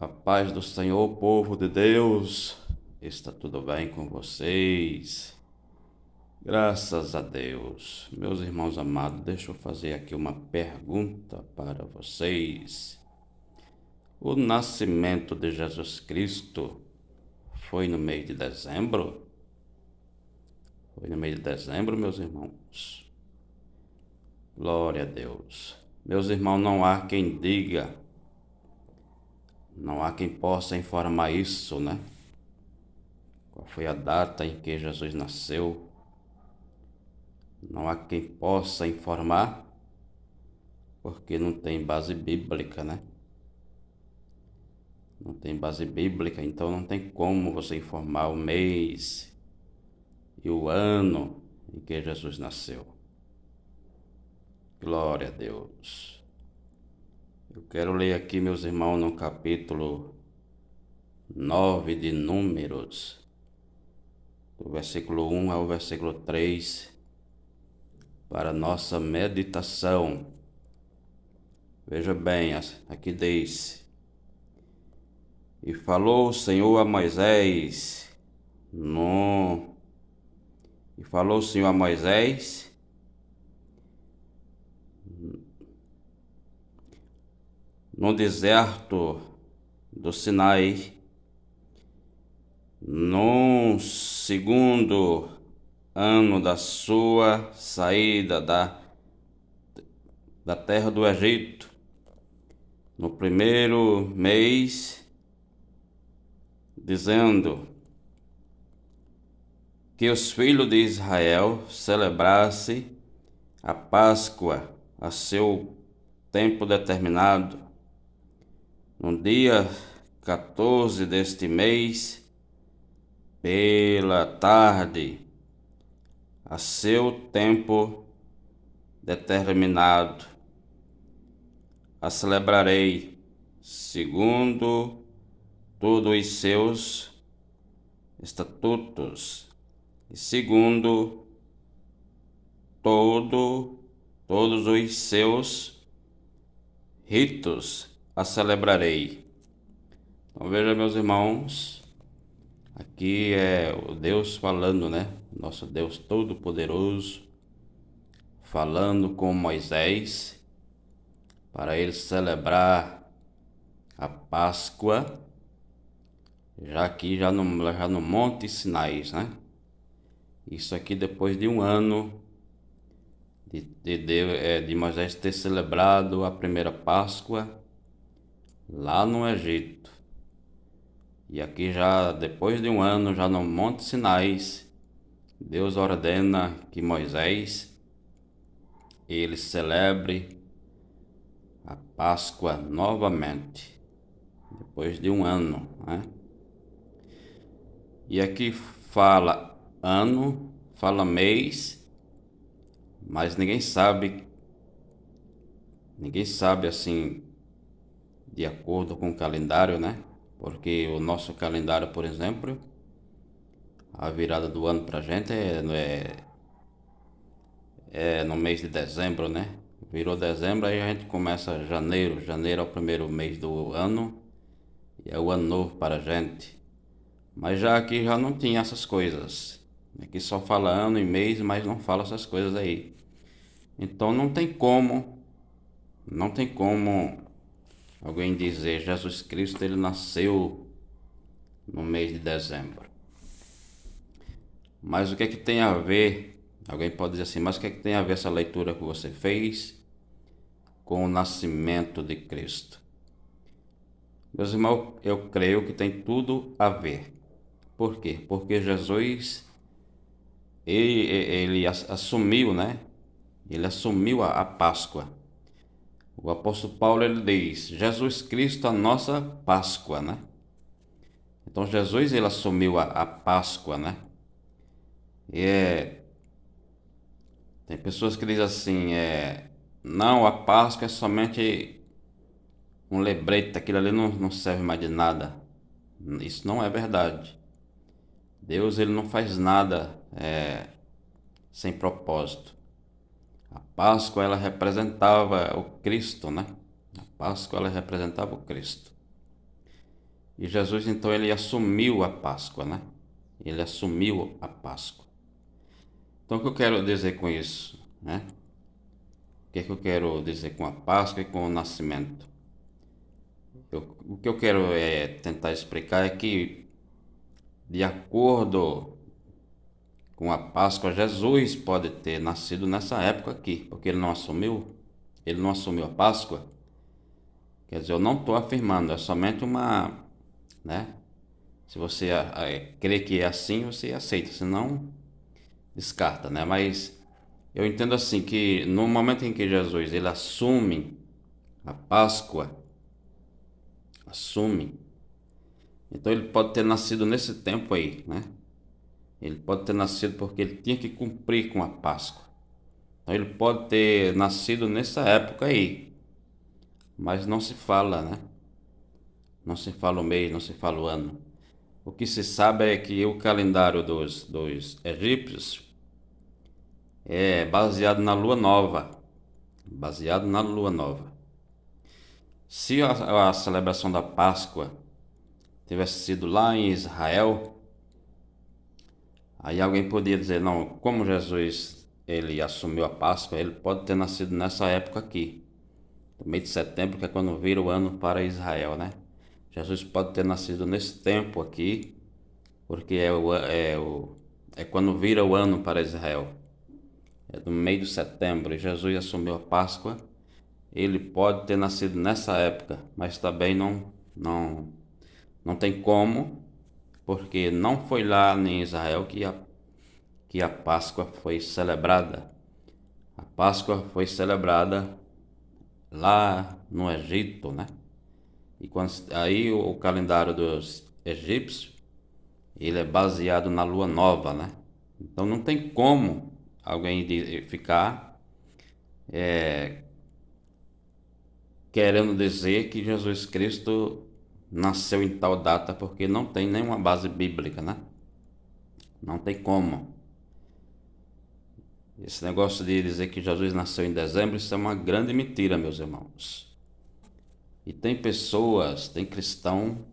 A paz do Senhor, povo de Deus, está tudo bem com vocês? Graças a Deus. Meus irmãos amados, deixa eu fazer aqui uma pergunta para vocês. O nascimento de Jesus Cristo foi no mês de dezembro? Foi no mês de dezembro, meus irmãos? Glória a Deus. Meus irmãos, não há quem diga, não há quem possa informar isso, né? Qual foi a data em que Jesus nasceu? Não há quem possa informar, porque não tem base bíblica, né? Não tem base bíblica, então não tem como você informar o mês e o ano em que Jesus nasceu. Glória a Deus. Eu quero ler aqui, meus irmãos, no capítulo 9 de Números, do versículo 1 ao versículo 3, para nossa meditação. Veja bem, aqui diz: E falou o Senhor a Moisés, e falou o Senhor a Moisés no deserto do Sinai, no segundo ano da sua saída da terra do Egito, no primeiro mês, dizendo que os filhos de Israel celebrassem a Páscoa a seu tempo determinado, no dia 14 deste mês, pela tarde, a seu tempo determinado. A celebrarei segundo todos os seus estatutos e segundo todos os seus ritos a celebrarei. Então veja, meus irmãos, aqui é o Deus falando, né? Nosso Deus Todo-Poderoso falando com Moisés para ele celebrar a Páscoa, já no Monte Sinai, né? Isso aqui depois de um ano de Moisés ter celebrado a primeira Páscoa lá no Egito. E aqui já depois de um ano, já no Monte Sinai, Deus ordena que Moisés ele celebre a Páscoa novamente, depois de um ano, né? E aqui fala ano, fala mês, mas ninguém sabe assim, de acordo com o calendário, né? Porque o nosso calendário, por exemplo, a virada do ano pra gente é no mês de dezembro, né? Virou dezembro, aí a gente começa janeiro. Janeiro é o primeiro mês do ano e é o ano novo para a gente. Mas já aqui já não tinha essas coisas. Aqui só fala ano e mês, mas não fala essas coisas aí. Então não tem como alguém dizer Jesus Cristo ele nasceu no mês de dezembro. Mas o que é que tem a ver? Alguém pode dizer assim, mas o que é que tem a ver essa leitura que você fez com o nascimento de Cristo? Meus irmãos, eu creio que tem tudo a ver. Por quê? Porque Jesus, ele assumiu, né? Ele assumiu a Páscoa. O apóstolo Paulo, ele diz, Jesus Cristo, a nossa Páscoa, né? Então, Jesus, ele assumiu a Páscoa, né? Tem pessoas que dizem assim, não, a Páscoa é somente um lembrete, aquilo ali não serve mais de nada. Isso não é verdade. Deus, ele não faz nada sem propósito. A Páscoa, ela representava o Cristo, né? A Páscoa, ela representava o Cristo. E Jesus, então, ele assumiu a Páscoa, né? Ele assumiu a Páscoa. Então, o que eu quero dizer com isso, né? O que é que eu quero dizer com a Páscoa e com o nascimento? O que eu quero tentar explicar é que, de acordo com a Páscoa, Jesus pode ter nascido nessa época aqui, porque ele não assumiu a Páscoa. Quer dizer, eu não estou afirmando, é somente uma, né? Se você crê que é assim, você aceita, senão descarta, né? Mas eu entendo assim que no momento em que Jesus ele assume a Páscoa, então ele pode ter nascido nesse tempo aí, né? Ele pode ter nascido porque ele tinha que cumprir com a Páscoa. Então ele pode ter nascido nessa época aí, mas não se fala, né? Não se fala o mês, não se fala o ano. O que se sabe é que o calendário dos egípcios é baseado na lua nova. Baseado na lua nova. Se a celebração da Páscoa tivesse sido lá em Israel, aí alguém podia dizer, não, como Jesus ele assumiu a Páscoa, ele pode ter nascido nessa época aqui, no mês de setembro, que é quando vira o ano para Israel, né? Jesus pode ter nascido nesse tempo aqui, porque é quando vira o ano para Israel. É no meio de setembro, e Jesus assumiu a Páscoa. Ele pode ter nascido nessa época, mas também não tem como, porque não foi lá em Israel que a Páscoa foi celebrada. A Páscoa foi celebrada lá no Egito, né? E aí o calendário dos egípcios, ele é baseado na lua nova, né? Então não tem como alguém ficar querendo dizer que Jesus Cristo nasceu em tal data, porque não tem nenhuma base bíblica, né? Não tem como. Esse negócio de dizer que Jesus nasceu em dezembro, isso é uma grande mentira, meus irmãos. E tem pessoas, tem cristão,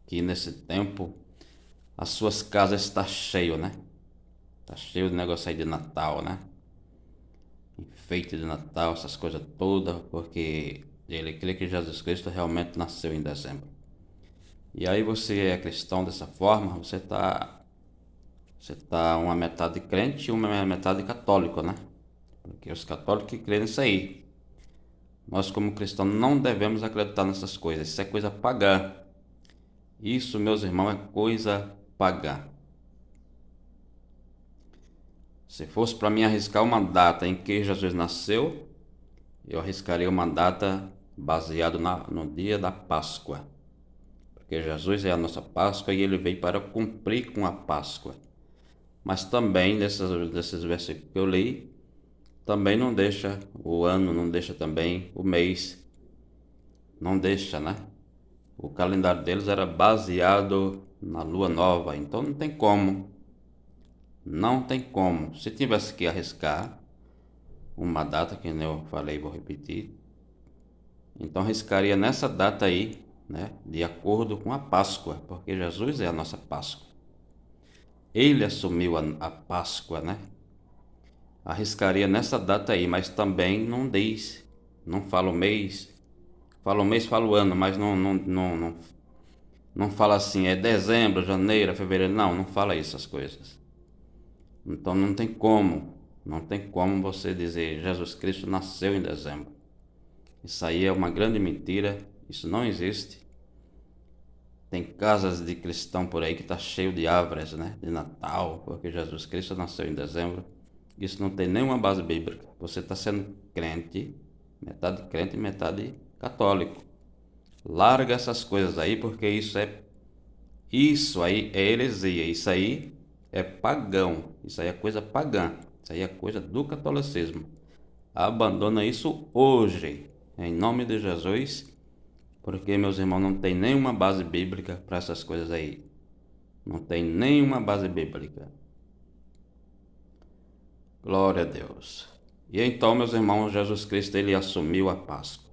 que nesse tempo as suas casas estão cheias, né? Tá cheio de negócio aí de Natal, né? Enfeite de Natal, essas coisas todas, porque ele crê que Jesus Cristo realmente nasceu em dezembro. E aí você é cristão dessa forma, você tá uma metade crente e uma metade católico, né? Porque os católicos que creem nisso aí. Nós como cristãos não devemos acreditar nessas coisas, isso é coisa pagã. Isso, meus irmãos, é coisa pagã. Se fosse para mim arriscar uma data em que Jesus nasceu, eu arriscaria uma data baseada no dia da Páscoa. Porque Jesus é a nossa Páscoa e ele veio para cumprir com a Páscoa. Mas também, desses versículos que eu li, também não deixa o ano, não deixa também o mês, não deixa, né? O calendário deles era baseado na lua nova, então não tem como. Não tem como. Se tivesse que arriscar uma data, que nem eu falei, vou repetir, então arriscaria nessa data aí, né? De acordo com a Páscoa, porque Jesus é a nossa Páscoa. Ele assumiu a Páscoa, né? Arriscaria nessa data aí, mas também não diz, não fala o mês, fala o ano, mas não fala assim, é dezembro, janeiro, fevereiro, não fala essas coisas. Então não tem como você dizer Jesus Cristo nasceu em dezembro. Isso aí é uma grande mentira, isso não existe. Tem casas de cristão por aí que tá cheio de árvores, né, de Natal, porque Jesus Cristo nasceu em dezembro. Isso não tem nenhuma base bíblica. Você está sendo crente, metade e metade católico. Larga essas coisas aí, porque isso aí é heresia, isso aí é pagão, isso aí é coisa pagã, isso aí é coisa do catolicismo. Abandona isso hoje, em nome de Jesus, porque, meus irmãos, não tem nenhuma base bíblica para essas coisas aí. Não tem nenhuma base bíblica. Glória a Deus. E então, meus irmãos, Jesus Cristo, ele assumiu a Páscoa.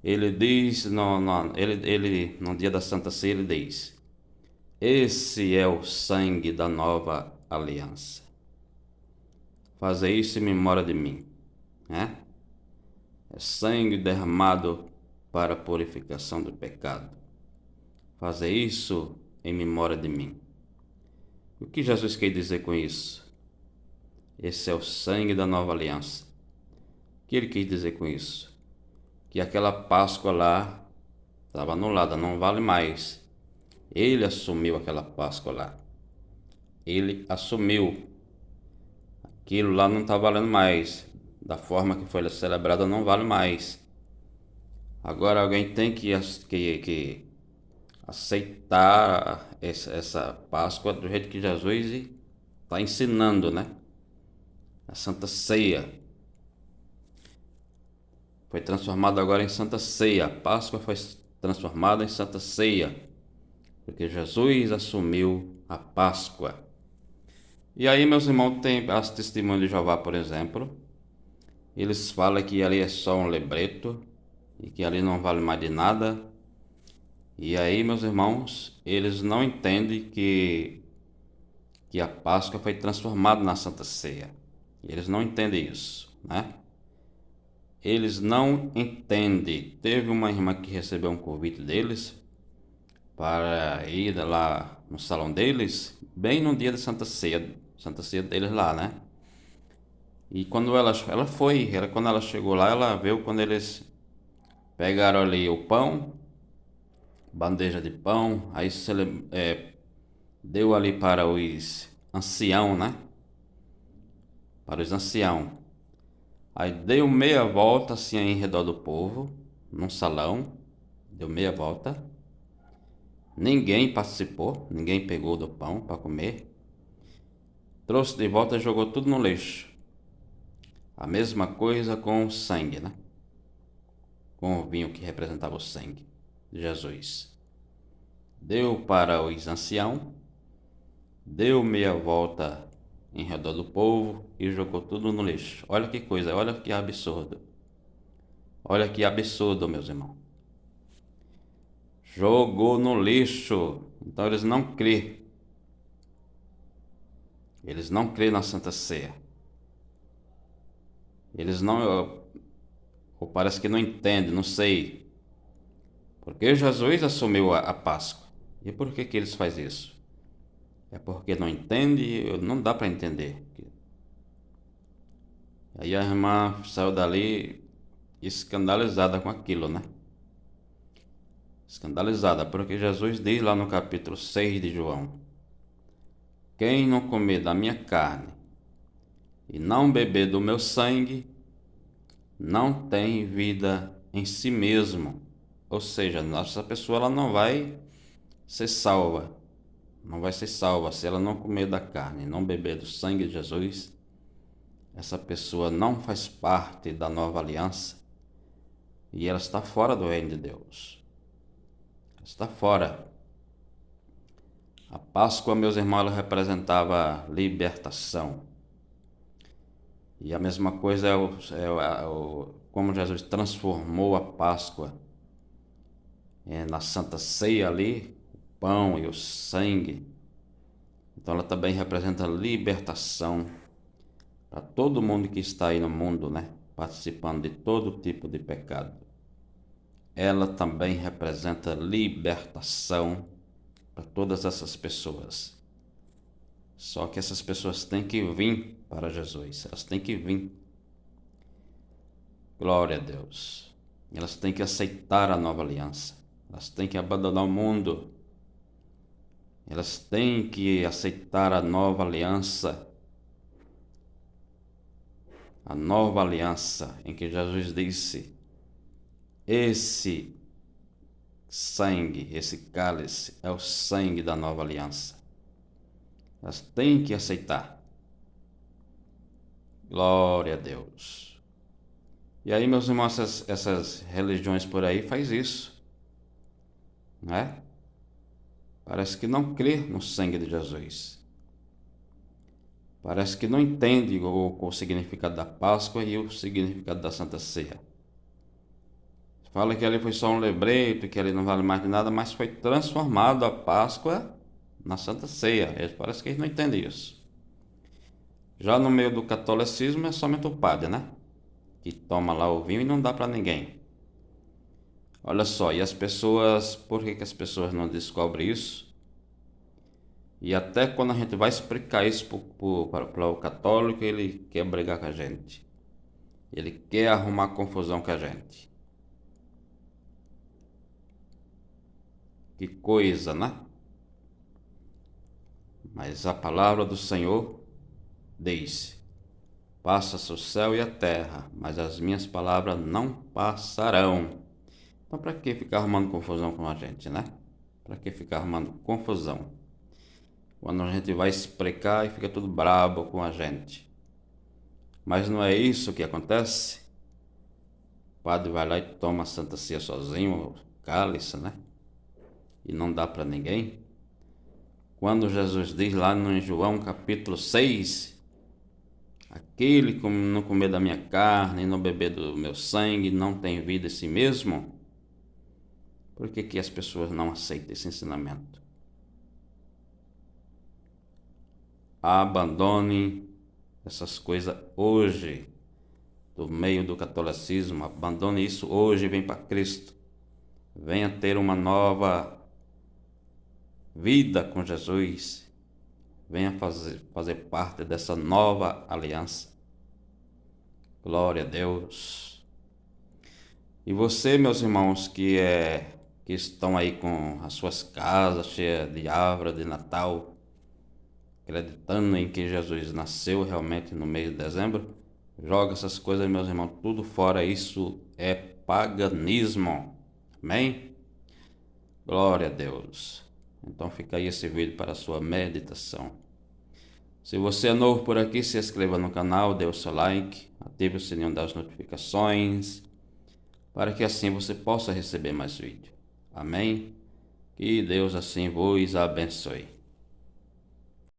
Ele diz, no dia da Santa Ceia, ele diz: esse é o sangue da nova aliança. Fazer isso em memória de mim, né? É sangue derramado para a purificação do pecado. Fazer isso em memória de mim. O que Jesus quer dizer com isso? Esse é o sangue da nova aliança. O que ele quis dizer com isso? Que aquela Páscoa lá estava anulada, não vale mais. Ele assumiu aquela Páscoa lá. Ele assumiu. Aquilo lá não está valendo mais. Da forma que foi celebrada não vale mais. Agora alguém tem que aceitar essa Páscoa do jeito que Jesus está ensinando, né? A Santa Ceia foi transformada agora em Santa Ceia. A Páscoa foi transformada em Santa Ceia, porque Jesus assumiu a Páscoa. E aí, meus irmãos, tem as testemunhas de Jeová, por exemplo. Eles falam que ali é só um lebreto e que ali não vale mais de nada. E aí, meus irmãos, eles não entendem que a Páscoa foi transformada na Santa Ceia. Eles não entendem isso, né? Eles não entendem. Teve uma irmã que recebeu um convite deles para ir lá no salão deles, bem no dia da Santa Ceia deles lá, né? E quando ela foi, quando ela chegou lá, ela viu quando eles pegaram ali o pão, bandeja de pão, aí deu ali para os anciãos, né? Para os anciãos. Aí deu meia volta assim em redor do povo, num salão, deu meia volta. Ninguém participou, ninguém pegou do pão para comer. Trouxe de volta e jogou tudo no lixo. A mesma coisa com o sangue, né? Com o vinho que representava o sangue de Jesus. Deu para os anciãos, deu meia volta em redor do povo e jogou tudo no lixo. Olha que coisa, olha que absurdo. Olha que absurdo, meus irmãos. Jogou no lixo. Então eles não crêem. Eles não crêem na Santa Ceia. Eles não, ou parece que não entendem, não sei. Porque Jesus assumiu a Páscoa. E por que eles fazem isso? É porque não entende, não dá para entender. Aí a irmã saiu dali escandalizada com aquilo, né? Escandalizada, porque Jesus diz lá no capítulo 6 de João: quem não comer da minha carne e não beber do meu sangue, não tem vida em si mesmo. Ou seja, essa pessoa ela não vai ser salva. Não vai ser salva se ela não comer da carne, não beber do sangue de Jesus. Essa pessoa não faz parte da nova aliança e ela está fora do reino de Deus. Está fora. A Páscoa, meus irmãos, ela representava libertação. E a mesma coisa como Jesus transformou a Páscoa na Santa Ceia ali, o pão e o sangue. Então ela também representa libertação para todo mundo que está aí no mundo, né? Participando de todo tipo de pecado. Ela também representa libertação para todas essas pessoas. Só que essas pessoas têm que vir para Jesus. Elas têm que vir. Glória a Deus. Elas têm que aceitar a nova aliança. Elas têm que abandonar o mundo. Elas têm que aceitar a nova aliança. A nova aliança em que Jesus disse: esse sangue, esse cálice é o sangue da nova aliança. Elas têm que aceitar. Glória a Deus. E aí, meus irmãos, essas religiões por aí faz isso, né? Parece que não crê no sangue de Jesus. Parece que não entende o significado da Páscoa e o significado da Santa Ceia. Fala que ali foi só um lembrete, que ali não vale mais de nada, mas foi transformado a Páscoa na Santa Ceia. Parece que eles não entendem isso. Já no meio do catolicismo é somente o padre, né? Que toma lá o vinho e não dá para ninguém. Olha só, e as pessoas, por que as pessoas não descobrem isso? E até quando a gente vai explicar isso para o católico, ele quer brigar com a gente. Ele quer arrumar confusão com a gente. Que coisa, né? Mas a palavra do Senhor diz: passa-se o céu e a terra, mas as minhas palavras não passarão. Então, para que ficar arrumando confusão com a gente, né? Para que ficar arrumando confusão? Quando a gente vai explicar e fica tudo brabo com a gente. Mas não é isso que acontece? O padre vai lá e toma a Santa Ceia sozinho, cálice, né? E não dá para ninguém. Quando Jesus diz lá no João capítulo 6, aquele que não comer da minha carne e não beber do meu sangue não tem vida em si mesmo. Por que as pessoas não aceitam esse ensinamento? Abandone essas coisas hoje, do meio do catolicismo. Abandone isso hoje e vem para Cristo. Venha ter uma nova vida com Jesus. Venha fazer parte dessa nova aliança. Glória a Deus. E você, meus irmãos, que estão aí com as suas casas cheias de árvore de Natal, acreditando em que Jesus nasceu realmente no mês de dezembro, joga essas coisas, meus irmãos, tudo fora. Isso é paganismo. Amém? Glória a Deus. Então fica aí esse vídeo para a sua meditação. Se você é novo por aqui, se inscreva no canal, dê o seu like, ative o sininho das notificações, para que assim você possa receber mais vídeos. Amém? Que Deus assim vos abençoe.